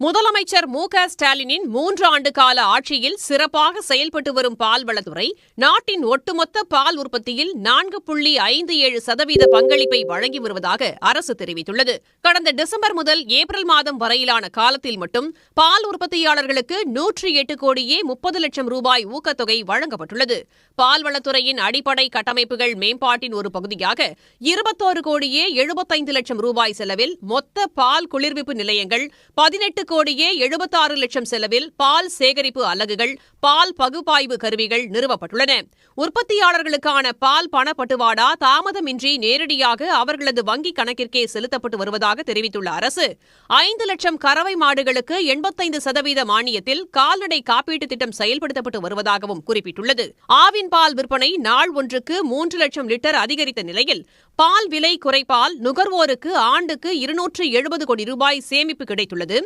முதலமைச்சர் மு.க.ஸ்டாலினின் 3 ஆண்டு கால ஆட்சியில் சிறப்பாக செயல்பட்டு வரும் பால்வளத்துறை நாட்டின் ஒட்டுமொத்த பால் உற்பத்தியில் 4.57% பங்களிப்பை வழங்கி வருவதாக அரசு தெரிவித்துள்ளது. கடந்த டிசம்பர் முதல் ஏப்ரல் மாதம் வரையிலான காலத்தில் மட்டும் பால் உற்பத்தியாளர்களுக்கு 108 கோடியே 30 லட்சம் ரூபாய் ஊக்கத்தொகை வழங்கப்பட்டுள்ளது. பால்வளத்துறையின் அடிப்படை கட்டமைப்புகள் மேம்பாட்டின் ஒரு பகுதியாக 21 கோடியே 75 லட்சம் ரூபாய் செலவில் மொத்த பால் குளிர்விப்பு நிலையங்கள், 18 கோடியே 76 லட்சம் செலவில் பால் சேகரிப்பு அலகுகள், பால் பகுப்பாய்வு கருவிகள் நிறுவப்பட்டுள்ளன. உற்பத்தியாளர்களுக்கான பால் பணப்பட்டுவாடா தாமதமின்றி நேரடியாக அவர்களது வங்கிக் கணக்கிற்கே செலுத்தப்பட்டு வருவதாக தெரிவித்துள்ள அரசு 5 லட்சம் கறவை மாடுகளுக்கு 85% மானியத்தில் கால்நடை காப்பீட்டுத் திட்டம் செயல்படுத்தப்பட்டு வருவதாகவும் குறிப்பிட்டுள்ளது. ஆவின் பால் விற்பனை நாள் ஒன்றுக்கு 3 லட்சம் லிட்டர் அதிகரித்த நிலையில் பால் விலை குறைப்பால் நுகர்வோருக்கு ஆண்டுக்கு 270 கோடி ரூபாய் சேமிப்பு கிடைத்துள்ளது.